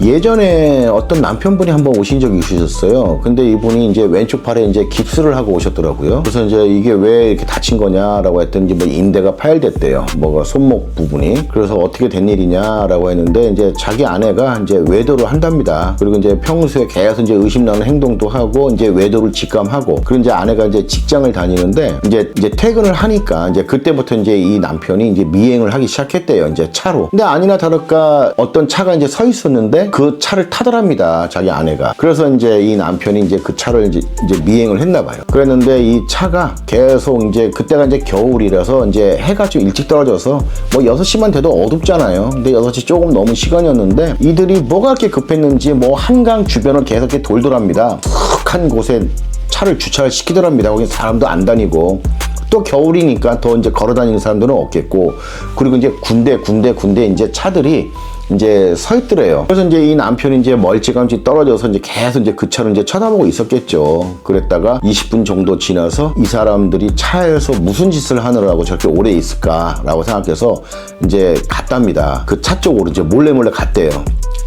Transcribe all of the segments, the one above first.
예전에 어떤 남편분이 한번 오신 적이 있으셨어요. 근데 이분이 이제 왼쪽 팔에 이제 깁스를 하고 오셨더라고요. 그래서 이제 이게 왜 이렇게 다친 거냐라고 했더니 뭐 인대가 파열됐대요. 뭐가 손목 부분이. 그래서 어떻게 된 일이냐라고 했는데 이제 자기 아내가 이제 외도를 한답니다. 그리고 이제 평소에 계속 이제 의심나는 행동도 하고 이제 외도를 직감하고, 그리고 이제 아내가 이제 직장을 다니는데 이제 퇴근을 하니까 이제 그때부터 이제 이 남편이 이제 미행을 하기 시작했대요. 이제 차로. 근데 아니나 다를까 어떤 차가 이제 서 있었는데 그 차를 타더랍니다. 자기 아내가. 그래서 이제 이 남편이 이제 그 차를 이제 미행을 했나 봐요. 그랬는데 이 차가 계속 이제 그때가 이제 겨울이라서 이제 해가 좀 일찍 떨어져서 뭐 6시만 돼도 어둡잖아요. 근데 6시 조금 넘은 시간이었는데 이들이 뭐가 그렇게 급했는지 뭐 한강 주변을 계속 이렇게 돌더랍니다. 한 곳에 차를 주차를 시키더랍니다. 거기 사람도 안 다니고. 또 겨울이니까 더 이제 걸어 다니는 사람들은 없겠고, 그리고 이제 군데 이제 차들이 이제 서 있더래요. 그래서 이제 이 남편이 이제 멀찌감치 떨어져서 이제 계속 이제 그 차를 이제 쳐다보고 있었겠죠. 그랬다가 20분 정도 지나서 이 사람들이 차에서 무슨 짓을 하느라고 저렇게 오래 있을까라고 생각해서 이제 갔답니다. 그 차 쪽으로 이제 몰래 갔대요.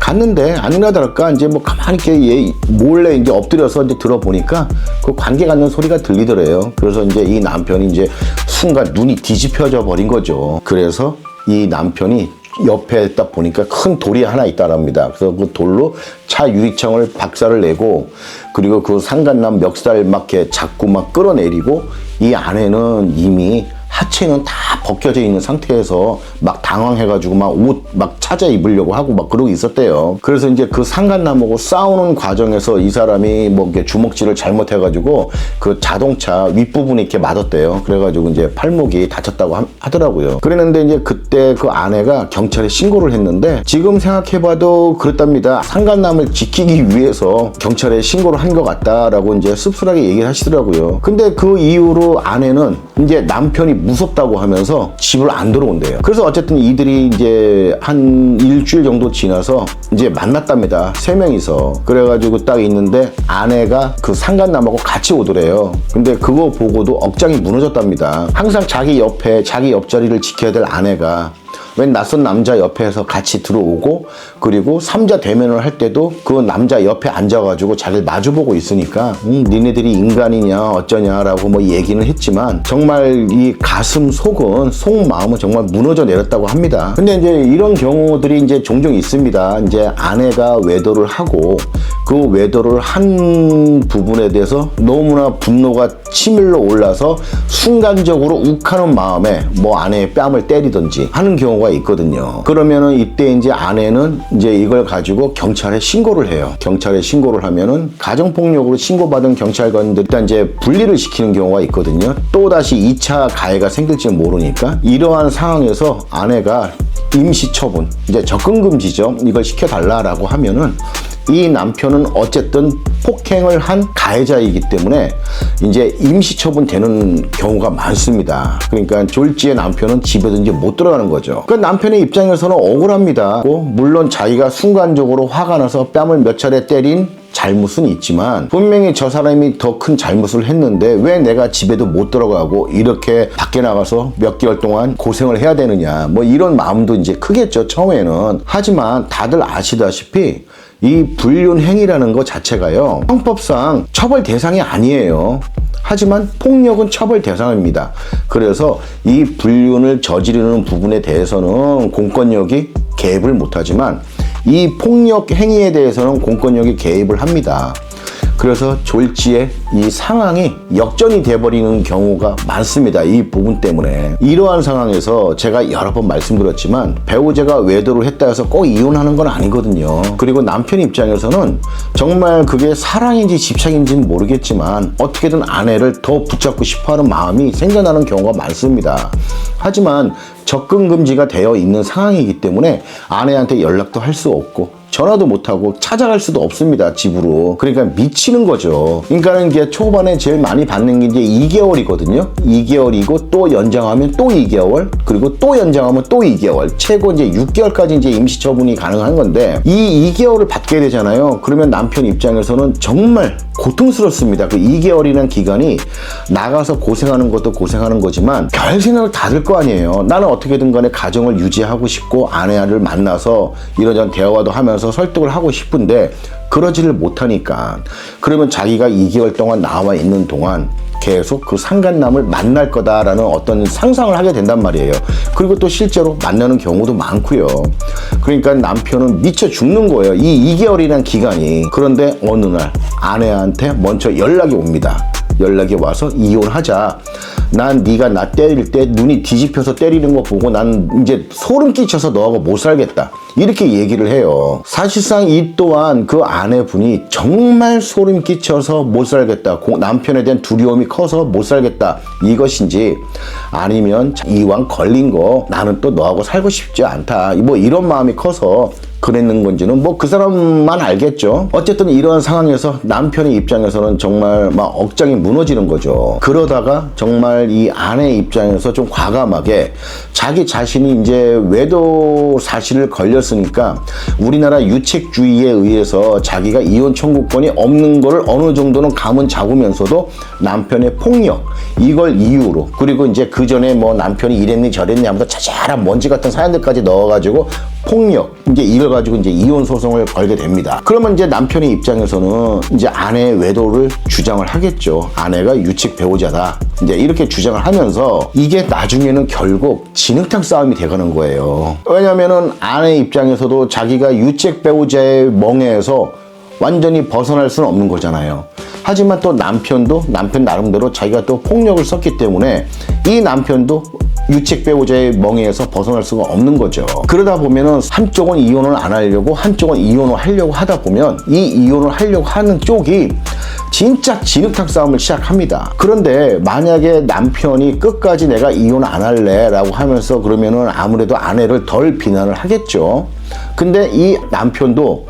갔는데 아니나 다를까 이제 뭐 가만히 이렇게 몰래 이제 엎드려서 이제 들어보니까 그 관계 갖는 소리가 들리더래요. 그래서 이제 이 남편이 이제 순간 눈이 뒤집혀져 버린 거죠. 그래서 이 남편이 옆에 딱 보니까 큰 돌이 하나 있다랍니다. 그래서 그 돌로 차 유리창을 박살을 내고, 그리고 그 상간남 멱살 막 이렇게 자꾸 막 끌어내리고, 이 아내는 이미 하체는 다 벗겨져 있는 상태에서 막 당황해가지고 막 옷 막 찾아 입으려고 하고 막 그러고 있었대요. 그래서 이제 그 상간남하고 싸우는 과정에서 이 사람이 뭐 이렇게 주먹질을 잘못해가지고 그 자동차 윗부분에 이렇게 맞았대요. 그래가지고 이제 팔목이 다쳤다고 하더라고요. 그랬는데 이제 그때 그 아내가 경찰에 신고를 했는데, 지금 생각해봐도 그렇답니다. 상간남을 지키기 위해서 경찰에 신고를 한 것 같다라고 이제 씁쓸하게 얘기를 하시더라고요. 근데 그 이후로 아내는 이제 남편이 무섭다고 하면서 집을 안 들어온대요. 그래서 어쨌든 이들이 이제 한 일주일 정도 지나서 이제 만났답니다. 3명이서. 그래가지고 딱 있는데 아내가 그 상간남하고 같이 오더래요. 근데 그거 보고도 억장이 무너졌답니다. 항상 자기 옆에 자기 옆자리를 지켜야 될 아내가 웬 낯선 남자 옆에서 같이 들어오고, 그리고 3자 대면을 할 때도 그 남자 옆에 앉아가지고 자기를 마주보고 있으니까 니네들이 인간이냐 어쩌냐라고 뭐 얘기는 했지만 정말 이 가슴 속마음은 정말 무너져 내렸다고 합니다. 근데 이제 이런 경우들이 이제 종종 있습니다. 이제 아내가 외도를 하고 그 외도를 한 부분에 대해서 너무나 분노가 치밀러 올라서 순간적으로 욱하는 마음에 뭐 아내의 뺨을 때리든지 하는 경우가 있거든요. 그러면은 이때 이제 아내는 이제 이걸 가지고 경찰에 신고를 해요. 경찰에 신고를 하면은 가정폭력으로 신고받은 경찰관들 일단 이제 분리를 시키는 경우가 있거든요. 또다시 2차 가해가 생길지 모르니까 이러한 상황에서 아내가 임시처분, 이제 접근금지죠. 이걸 시켜달라라고 하면은 이 남편은 어쨌든 폭행을 한 가해자이기 때문에 이제 임시처분 되는 경우가 많습니다. 그러니까 졸지의 남편은 집에도 이제 못 들어가는 거죠. 그 남편의 입장에서는 억울합니다. 물론 자기가 순간적으로 화가 나서 뺨을 몇 차례 때린 잘못은 있지만 분명히 저 사람이 더 큰 잘못을 했는데 왜 내가 집에도 못 들어가고 이렇게 밖에 나가서 몇 개월 동안 고생을 해야 되느냐, 뭐 이런 마음도 이제 크겠죠, 처음에는. 하지만 다들 아시다시피 이 불륜 행위라는 것 자체가요, 형법상 처벌 대상이 아니에요. 하지만 폭력은 처벌 대상입니다. 그래서 이 불륜을 저지르는 부분에 대해서는 공권력이 개입을 못하지만 이 폭력 행위에 대해서는 공권력이 개입을 합니다. 그래서 졸지에 이 상황이 역전이 돼버리는 경우가 많습니다. 이 부분 때문에. 이러한 상황에서 제가 여러 번 말씀드렸지만 배우자가 외도를 했다 해서 꼭 이혼하는 건 아니거든요. 그리고 남편 입장에서는 정말 그게 사랑인지 집착인지는 모르겠지만 어떻게든 아내를 더 붙잡고 싶어하는 마음이 생겨나는 경우가 많습니다. 하지만 접근금지가 되어 있는 상황이기 때문에 아내한테 연락도 할 수 없고 전화도 못하고 찾아갈 수도 없습니다, 집으로. 그러니까 미치는 거죠. 그러니까 이게 초반에 제일 많이 받는 게 이제 2개월이거든요. 2개월이고 또 연장하면 또 2개월, 그리고 또 연장하면 또 2개월, 최고 이제 6개월까지 이제 임시처분이 가능한 건데 이 2개월을 받게 되잖아요. 그러면 남편 입장에서는 정말 고통스럽습니다. 그 2개월이라는 기간이 나가서 고생하는 것도 고생하는 거지만 별 생각을 다 들 거 아니에요. 나는 어떻게든 간에 가정을 유지하고 싶고 아내를 만나서 이런저런 대화도 하면서 설득을 하고 싶은데 그러지를 못하니까, 그러면 자기가 2개월 동안 나와 있는 동안 계속 그 상간남을 만날 거다라는 어떤 상상을 하게 된단 말이에요. 그리고 또 실제로 만나는 경우도 많고요. 그러니까 남편은 미쳐 죽는 거예요, 이 2개월이라는 기간이. 그런데 어느 날 아내한테 먼저 연락이 옵니다. 연락이 와서 이혼하자. 난 네가 나 때릴 때 눈이 뒤집혀서 때리는 거 보고 난 이제 소름 끼쳐서 너하고 못 살겠다, 이렇게 얘기를 해요. 사실상 이 또한 그 아내분이 정말 소름 끼쳐서 못 살겠다, 남편에 대한 두려움이 커서 못 살겠다 이것인지, 아니면 이왕 걸린 거 나는 또 너하고 살고 싶지 않다, 뭐 이런 마음이 커서 그랬는 건지는 뭐 그 사람만 알겠죠. 어쨌든 이런 상황에서 남편의 입장에서는 정말 막 억장이 무너지는 거죠. 그러다가 정말 이 아내 입장에서 좀 과감하게 자기 자신이 이제 외도 사실을 걸렸으니까 우리나라 유책주의에 의해서 자기가 이혼 청구권이 없는 거를 어느 정도는 감은 잡으면서도 남편의 폭력, 이걸 이유로, 그리고 이제 그 전에 뭐 남편이 이랬니 저랬니 하면서 자잘한 먼지 같은 사연들까지 넣어가지고 폭력, 이제 이걸 가지고 이제 이혼 소송을 걸게 됩니다. 그러면 이제 남편의 입장에서는 이제 아내의 외도를 주장을 하겠죠. 아내가 유책 배우자다, 이제 이렇게 주장을 하면서 이게 나중에는 결국 진흙탕 싸움이 돼가는 거예요. 왜냐면은 아내 입장에서도 자기가 유책 배우자의 멍에에서 완전히 벗어날 수는 없는 거잖아요. 하지만 또 남편도 남편 나름대로 자기가 또 폭력을 썼기 때문에 이 남편도 유책 배우자의 멍에에서 벗어날 수가 없는 거죠. 그러다 보면은 한쪽은 이혼을 안 하려고 한쪽은 이혼을 하려고 하다 보면 이 이혼을 하려고 하는 쪽이 진짜 진흙탕 싸움을 시작합니다. 그런데 만약에 남편이 끝까지 내가 이혼 안 할래 라고 하면서 그러면은 아무래도 아내를 덜 비난을 하겠죠. 근데 이 남편도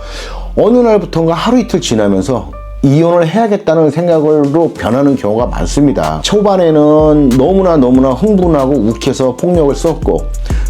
어느 날부터인가 하루 이틀 지나면서 이혼을 해야겠다는 생각으로 변하는 경우가 많습니다. 초반에는 너무나 흥분하고 욱해서 폭력을 썼고,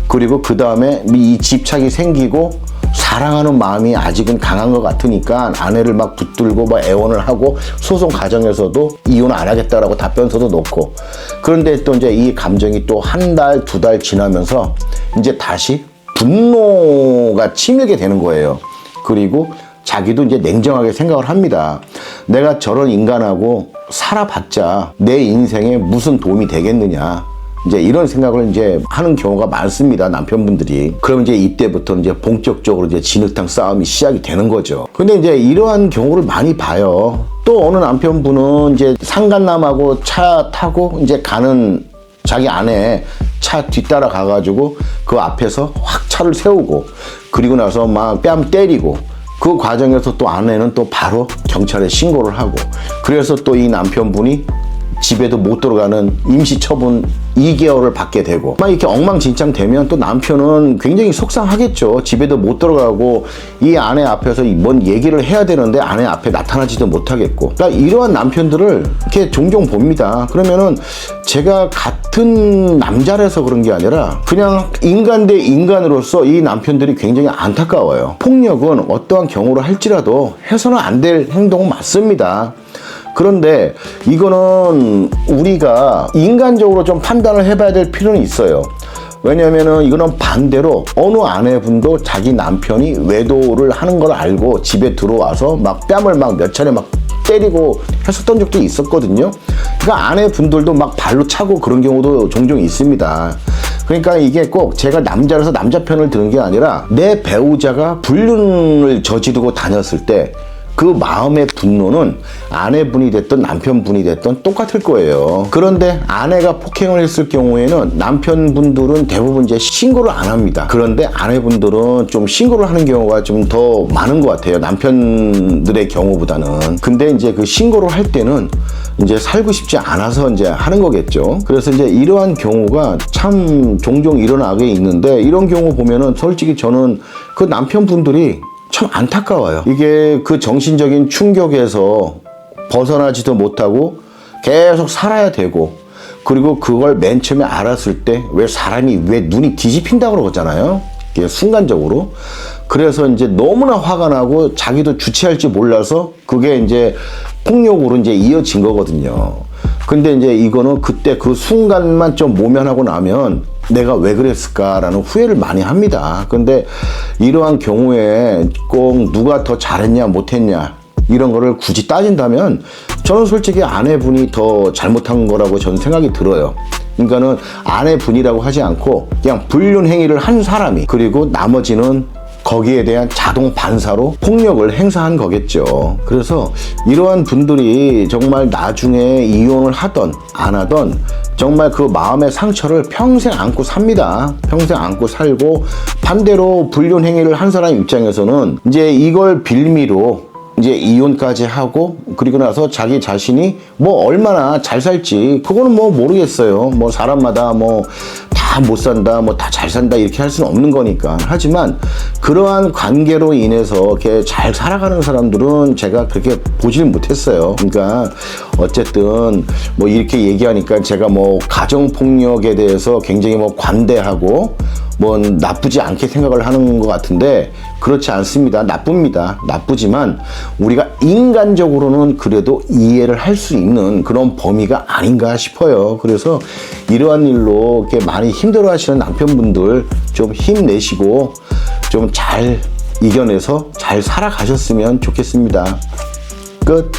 그리고 그 다음에 이 집착이 생기고 사랑하는 마음이 아직은 강한 것 같으니까 아내를 막 붙들고 막 애원을 하고 소송 과정에서도 이혼 안 하겠다라고 답변서도 놓고, 그런데 또 이제 이 감정이 또 한 달, 두 달 지나면서 이제 다시 분노가 치밀게 되는 거예요. 그리고 자기도 이제 냉정하게 생각을 합니다. 내가 저런 인간하고 살아봤자 내 인생에 무슨 도움이 되겠느냐, 이제 이런 생각을 이제 하는 경우가 많습니다, 남편분들이. 그럼 이제 이때부터 이제 본격적으로 이제 진흙탕 싸움이 시작이 되는 거죠. 근데 이제 이러한 경우를 많이 봐요. 또 어느 남편분은 이제 상간남하고 차 타고 이제 가는 자기 아내 차 뒤따라 가가지고 그 앞에서 확 차를 세우고, 그리고 나서 막 뺨 때리고, 그 과정에서 또 아내는 또 바로 경찰에 신고를 하고, 그래서 또 이 남편분이 집에도 못 들어가는 임시처분 2개월을 받게 되고, 막 이렇게 엉망진창 되면 또 남편은 굉장히 속상하겠죠. 집에도 못 들어가고 이 아내 앞에서 뭔 얘기를 해야 되는데 아내 앞에 나타나지도 못하겠고, 그러니까 이러한 남편들을 이렇게 종종 봅니다. 그러면은 제가 같은 남자라서 그런 게 아니라 그냥 인간 대 인간으로서 이 남편들이 굉장히 안타까워요. 폭력은 어떠한 경우를 할지라도 해서는 안 될 행동은 맞습니다. 그런데 이거는 우리가 인간적으로 좀 판단을 해봐야 될 필요는 있어요. 왜냐면은 이거는 반대로 어느 아내분도 자기 남편이 외도를 하는 걸 알고 집에 들어와서 막 뺨을 막 몇 차례 막 때리고 했었던 적도 있었거든요. 그러니까 아내분들도 막 발로 차고 그런 경우도 종종 있습니다. 그러니까 이게 꼭 제가 남자라서 남자 편을 드는 게 아니라 내 배우자가 불륜을 저지르고 다녔을 때 그 마음의 분노는 아내분이 됐든 남편분이 됐든 똑같을 거예요. 그런데 아내가 폭행을 했을 경우에는 남편분들은 대부분 이제 신고를 안 합니다. 그런데 아내분들은 좀 신고를 하는 경우가 좀 더 많은 것 같아요, 남편들의 경우보다는. 근데 이제 그 신고를 할 때는 이제 살고 싶지 않아서 이제 하는 거겠죠. 그래서 이제 이러한 경우가 참 종종 일어나게 있는데, 이런 경우 보면은 솔직히 저는 그 남편분들이 참 안타까워요. 이게 그 정신적인 충격에서 벗어나지도 못하고 계속 살아야 되고, 그리고 그걸 맨 처음에 알았을 때 왜 사람이 왜 눈이 뒤집힌다고 그러잖아요, 이게 순간적으로. 그래서 이제 너무나 화가 나고 자기도 주체할지 몰라서 그게 이제 폭력으로 이제 이어진 거거든요. 근데 이제 이거는 그때 그 순간만 좀 모면하고 나면 내가 왜 그랬을까라는 후회를 많이 합니다. 근데 이러한 경우에 꼭 누가 더 잘했냐 못했냐 이런 거를 굳이 따진다면 저는 솔직히 아내분이 더 잘못한 거라고 저는 생각이 들어요. 그러니까는 아내분이라고 하지 않고 그냥 불륜 행위를 한 사람이, 그리고 나머지는 거기에 대한 자동 반사로 폭력을 행사한 거겠죠. 그래서 이러한 분들이 정말 나중에 이혼을 하던 안 하던 정말 그 마음의 상처를 평생 안고 삽니다. 평생 안고 살고, 반대로 불륜 행위를 한 사람 입장에서는 이제 이걸 빌미로 이제 이혼까지 하고, 그리고 나서 자기 자신이 뭐 얼마나 잘 살지 그거는 뭐 모르겠어요. 뭐 사람마다 뭐 다 못 산다, 뭐 다 잘 산다 이렇게 할 수는 없는 거니까. 하지만 그러한 관계로 인해서 이렇게 잘 살아가는 사람들은 제가 그렇게 보질 못했어요. 그러니까 어쨌든 뭐 이렇게 얘기하니까 제가 뭐 가정폭력에 대해서 굉장히 뭐 관대하고 뭐 나쁘지 않게 생각을 하는 것 같은데 그렇지 않습니다. 나쁩니다. 나쁘지만 우리가 인간적으로는 그래도 이해를 할 수 있는 그런 범위가 아닌가 싶어요. 그래서 이러한 일로 이렇게 많이 힘들어 하시는 남편분들 좀 힘내시고 좀 잘 이겨내서 잘 살아가셨으면 좋겠습니다. 끝.